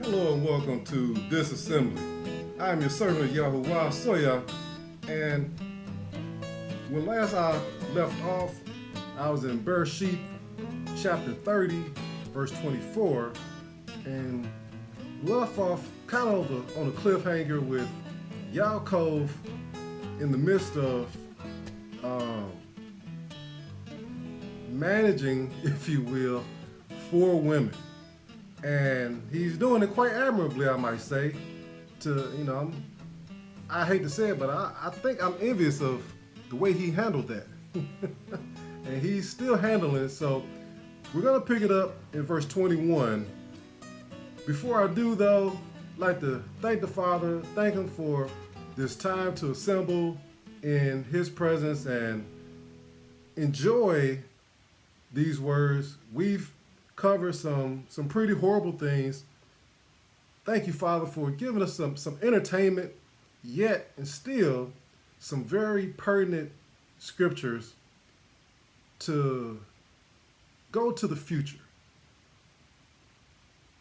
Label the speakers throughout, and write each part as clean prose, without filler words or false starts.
Speaker 1: Hello and welcome to this assembly. I am your servant Yahuwah Soya, and when last I left off, I was in Bere'Shiyth chapter 30, verse 24, and left off kind of on a cliffhanger with Yaakov in the midst of managing, if you will, 4 women. And he's doing it quite admirably, I might say. I hate to say it, but I think I'm envious of the way he handled that. And he's still handling it, so we're going to pick it up in verse 21. Before I do, though, I'd like to thank the Father, thank him for this time to assemble in his presence and enjoy these words. We've covered some pretty horrible things. Thank you, Father, for giving us some entertainment, yet and still some very pertinent scriptures to go to the future.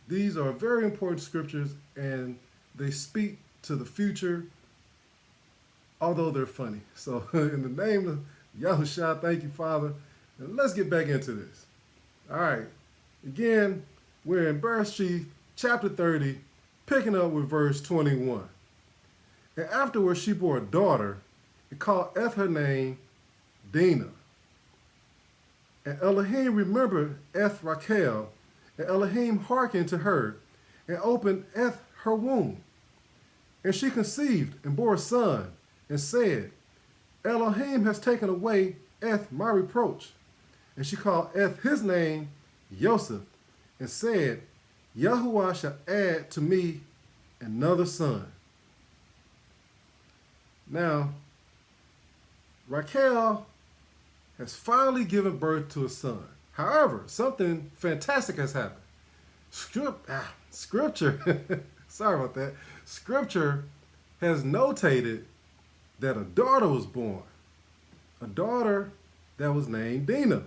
Speaker 1: These are very important scriptures, and they speak to the future, although they're funny. So in the name of Yahushua, thank you, Father. And let's get back into this. All right. Again, we're in Bere'Shiyth chapter 30, picking up with verse 21. And afterwards she bore a daughter, and called her name Dinah. And Elohim remembered Rachel, and Elohim hearkened to her, and opened her womb. And she conceived and bore a son, and said, Elohim has taken away my reproach. And she called his name Joseph, and said, Yahuwah shall add to me another son. Now, Rachel has finally given birth to a son. However, something fantastic has happened. Scripture, sorry about that. Scripture has notated that a daughter was born. A daughter that was named Dinah.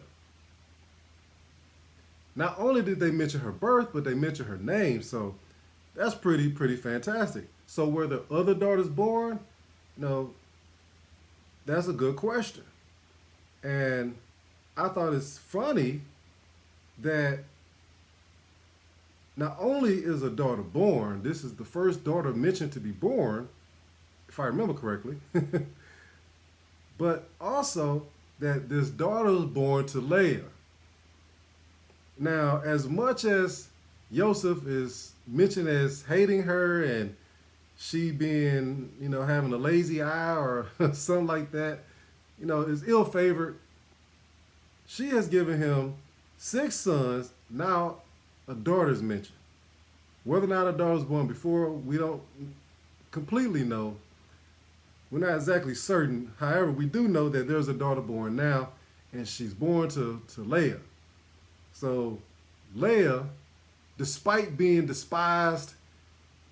Speaker 1: Not only did they mention her birth, but they mentioned her name. So that's pretty fantastic. So were the other daughters born? No, that's a good question. And I thought it's funny that not only is a daughter born, this is the first daughter mentioned to be born, if I remember correctly, but also that this daughter was born to Leah. Now, as much as Joseph is mentioned as hating her and she being, having a lazy eye or something like that, is ill-favored, she has given him 6 sons. Now a daughter's mentioned. Whether or not a daughter was born before, we don't completely know. We're not exactly certain. However, we do know that there's a daughter born now, and she's born to Leah. So Leah, despite being despised,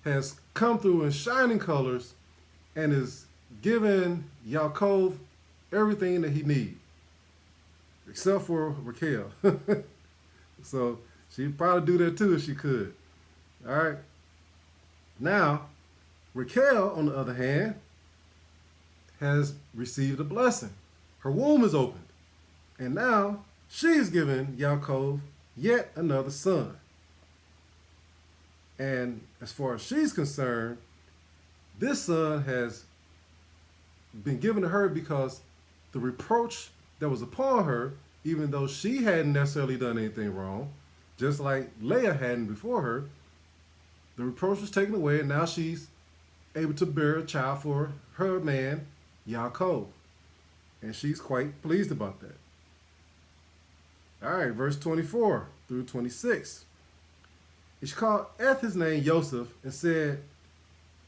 Speaker 1: has come through in shining colors and is giving Yaakov everything that he needs, except for Rachel. So she'd probably do that too if she could. All right. Now, Rachel, on the other hand, has received a blessing. Her womb is opened. And now she's given Yaakov yet another son. And as far as she's concerned, this son has been given to her because the reproach that was upon her, even though she hadn't necessarily done anything wrong, just like Leah hadn't before her, the reproach was taken away, and now she's able to bear a child for her man, Yaakov. And she's quite pleased about that. All right, verse 24 through 26. And she called his name Joseph, and said,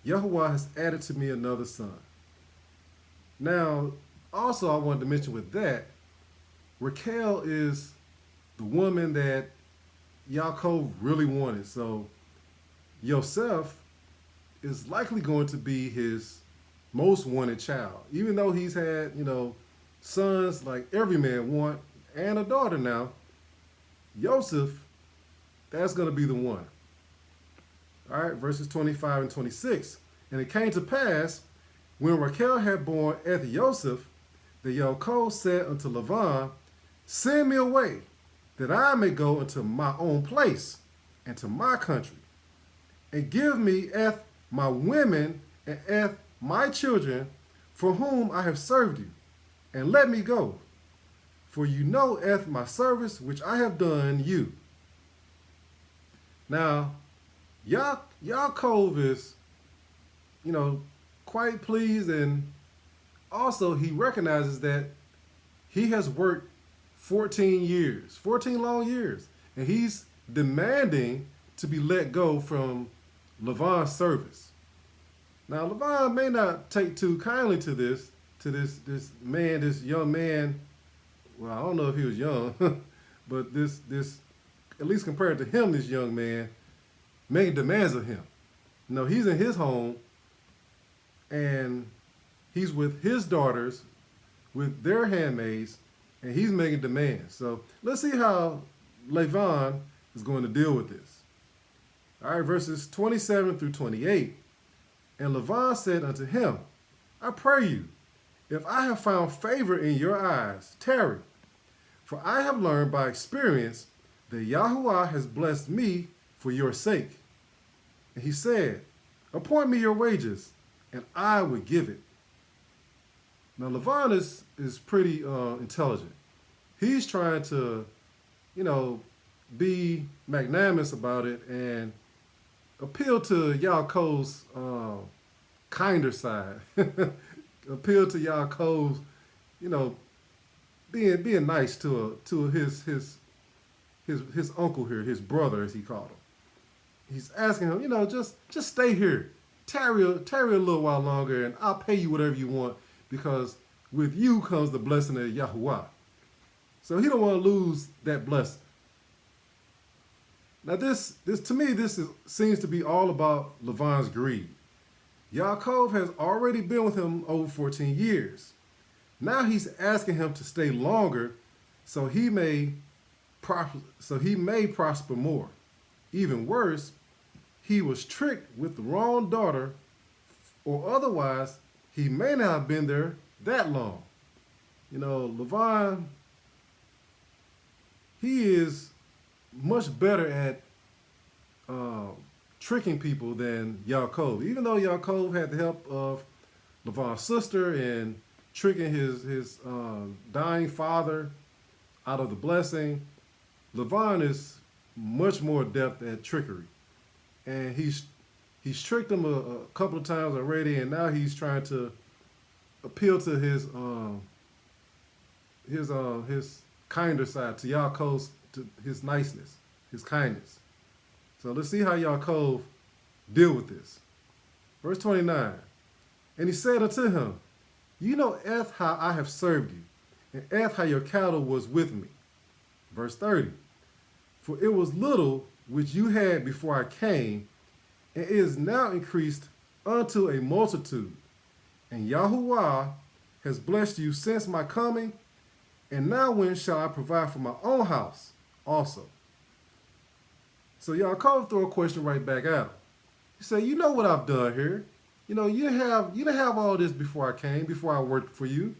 Speaker 1: Yahuwah has added to me another son. Now, also I wanted to mention with that, Rachel is the woman that Yaakov really wanted. So Yosef is likely going to be his most wanted child. Even though he's had, sons like every man want, and a daughter now, Joseph, that's going to be the one. All right, verses 25 and 26. And it came to pass, when Rachel had born Joseph, that Yaakov said unto Lavan, send me away, that I may go into my own place and to my country, and give me my women and my children, for whom I have served you, and let me go. For you know my service which I have done you. Now, Yaakov is, quite pleased, and also he recognizes that he has worked 14 years, 14 long years, and he's demanding to be let go from Lavan's service. Now, Lavan may not take too kindly to this young man. Well, I don't know if he was young, but this, at least compared to him, this young man making demands of him. He's in his home, and he's with his daughters, with their handmaids, and he's making demands. So let's see how Lavan is going to deal with this. All right, verses 27 through 28. And Lavan said unto him, I pray you, if I have found favor in your eyes, tarry. For I have learned by experience that Yahuwah has blessed me for your sake. And he said, appoint me your wages, and I will give it. Now, Lavan is pretty intelligent. He's trying to, be magnanimous about it and appeal to Yaakov's kinder side. Appeal to Yaakov's, being nice to his uncle here, his brother, as he called him. He's asking him, just stay here. Tarry a little while longer, and I'll pay you whatever you want, because with you comes the blessing of Yahuwah. So he don't want to lose that blessing. Now this to me, seems to be all about Lavan's greed. Yaakov has already been with him over 14 years. Now he's asking him to stay longer so he may prosper more. Even worse, he was tricked with the wrong daughter, or otherwise he may not have been there that long. Lavan, he is much better at tricking people than Yaakov. Even though Yaakov had the help of Lavan's sister in tricking his dying father out of the blessing, Lavan is much more adept at trickery. And he's tricked him a couple of times already, and now he's trying to appeal to his kinder side, to Yaakov's, to his niceness, his kindness. So let's see how Yaakov deal with this. Verse 29. And he said unto him, you know how I have served you, and how your cattle was with me. Verse 30. For it was little which you had before I came, and it is now increased unto a multitude. And Yahuwah has blessed you since my coming, and now when shall I provide for my own house also? So Yaakov throw a question right back at him. He said, you know what I've done here. You didn't have all this before I came, before I worked for you.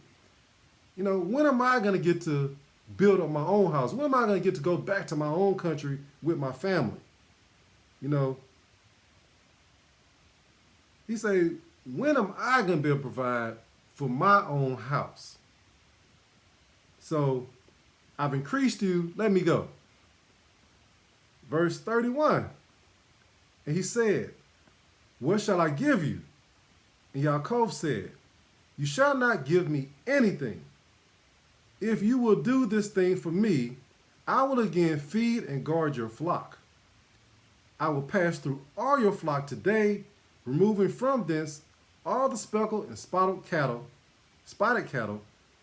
Speaker 1: When am I going to get to build up my own house? When am I going to get to go back to my own country with my family? He say, when am I going to be able to provide for my own house? So I've increased you, let me go. Verse 31. And he said, what shall I give you? And Yaakov said, you shall not give me anything. If you will do this thing for me, I will again feed and guard your flock. I will pass through all your flock today, removing from thence all the speckled and spotted cattle,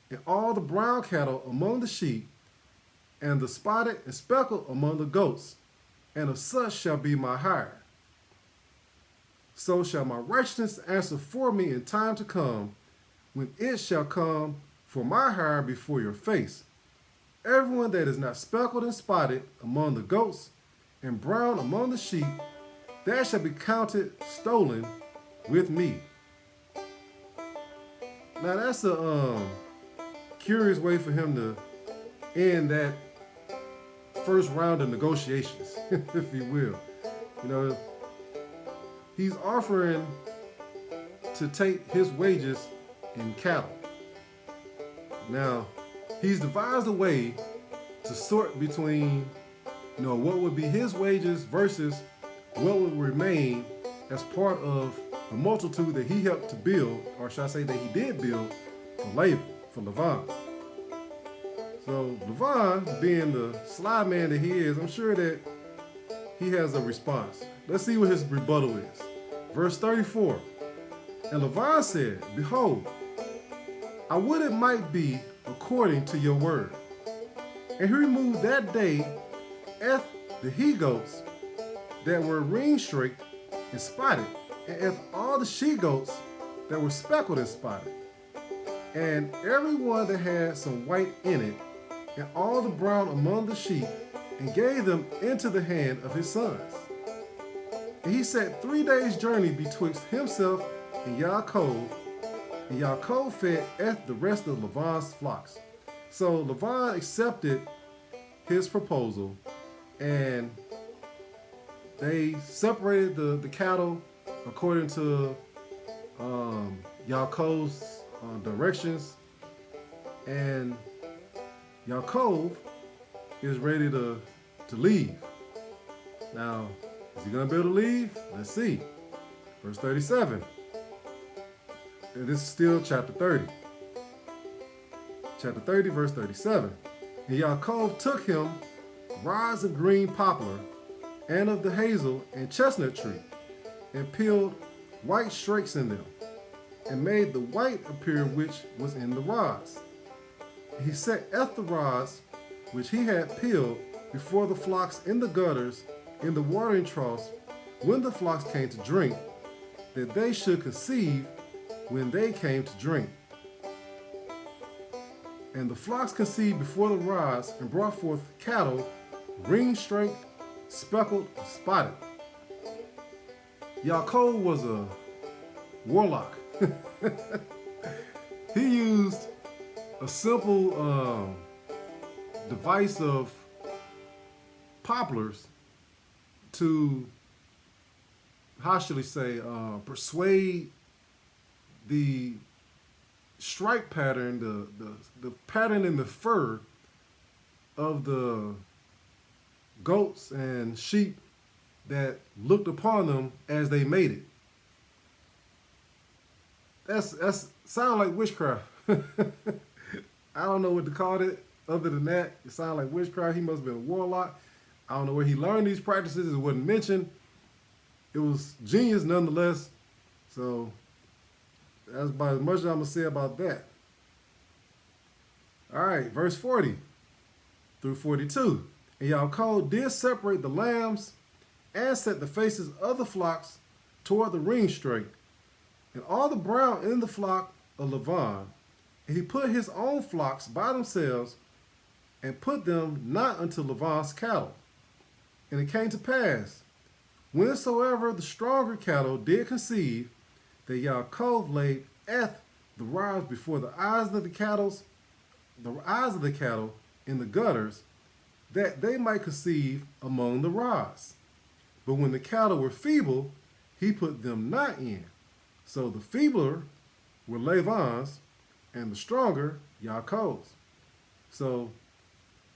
Speaker 1: and all the brown cattle among the sheep, and the spotted and speckled among the goats, and of such shall be my hire. So shall my righteousness answer for me in time to come, when it shall come for my hire before your face. Everyone that is not speckled and spotted among the goats, and brown among the sheep, that shall be counted stolen with me. Now that's a curious way for him to end that first round of negotiations, if you will. You know, he's offering to take his wages in cattle. Now, he's devised a way to sort between, what would be his wages versus what would remain as part of the multitude that he helped to build, or should I say that he did build for Lavan. So Lavan, being the sly man that he is, I'm sure that he has a response. Let's see what his rebuttal is. Verse 34. And Lavan said, Behold, I would it might be according to your word. And he removed that day the he-goats that were ring-streaked and spotted, and all the she-goats that were speckled and spotted, and every one that had some white in it, and all the brown among the sheep, and gave them into the hand of his sons. And he set 3 days' journey betwixt himself and Yaakov fed the rest of Lavan's flocks. So Lavan accepted his proposal, and they separated the cattle according to Yaakov's directions, and Yaakov is ready to leave. Now, is he going to be able to leave? Let's see. Verse 37. And this is still chapter 30. Chapter 30, verse 37. And Yaakov took him rods of green poplar and of the hazel and chestnut tree, and peeled white streaks in them, and made the white appear which was in the rods. He set the rods which he had peeled before the flocks in the gutters in the watering troughs when the flocks came to drink, that they should conceive when they came to drink. And the flocks conceived before the rods, and brought forth cattle, ring-streaked, speckled, spotted. Yaakov was a warlock. He used a simple device of poplars to, how should we say, persuade the stripe pattern, the pattern in the fur of the goats and sheep that looked upon them as they mated. That's sound like witchcraft. I don't know what to call it other than that. It sounds like witchcraft. He must have been a warlock. I don't know where he learned these practices. It wasn't mentioned. It was genius nonetheless. So that's about as much as I'm going to say about that. All right, verse 40 through 42. And Yaakov did separate the lambs and set the faces of the flocks toward the ring straight, and all the brown in the flock of Lavan. And he put his own flocks by themselves, and put them not unto Lavan's cattle. And it came to pass, whensoever the stronger cattle did conceive, that Yaakov laid the rods before the eyes of the cattle in the gutters, that they might conceive among the rods. But when the cattle were feeble, he put them not in. So the feebler were Lavan's, and the stronger Yaakov's. So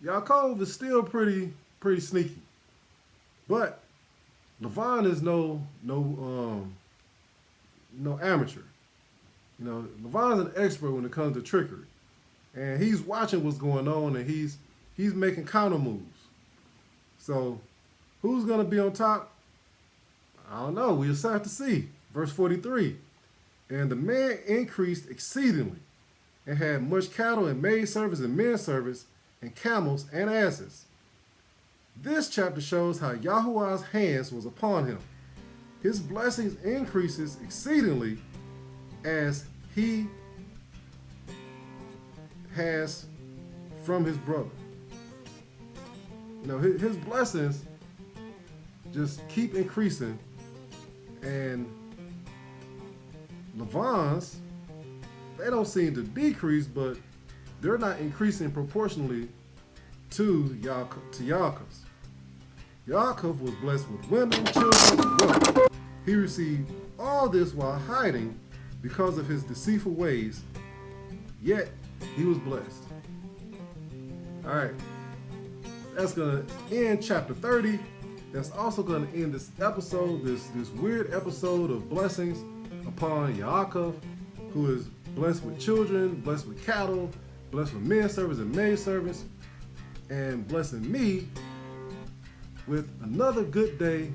Speaker 1: Yaakov is still pretty sneaky. But Lavan is no amateur. You know, Lavan's an expert when it comes to trickery. And he's watching what's going on, and he's making counter moves. So who's going to be on top? I don't know. We'll have to see. Verse 43. And the man increased exceedingly, and had much cattle and maidservants and men servants and camels and asses. This chapter shows how Yahuwah's hands was upon him. His blessings increases exceedingly as he has from his brother. You know, his blessings just keep increasing And Lavan's, they don't seem to decrease, but they're not increasing proportionally to Yaakov's. Yaakov was blessed with women, children, and wealth. He received all this while hiding because of his deceitful ways, yet he was blessed. All right, that's going to end chapter 30. That's also going to end this episode, this weird episode of blessings upon Yaakov, who is blessed with children, blessed with cattle, blessed with men servants and maid servants, and blessing me with another good day.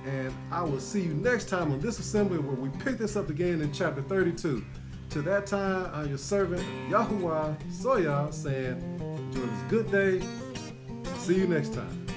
Speaker 1: And I will see you next time on this assembly where we pick this up again in chapter 32. To that time, I'm your servant, Yahuwah Soya, saying, enjoy this good day. See you next time.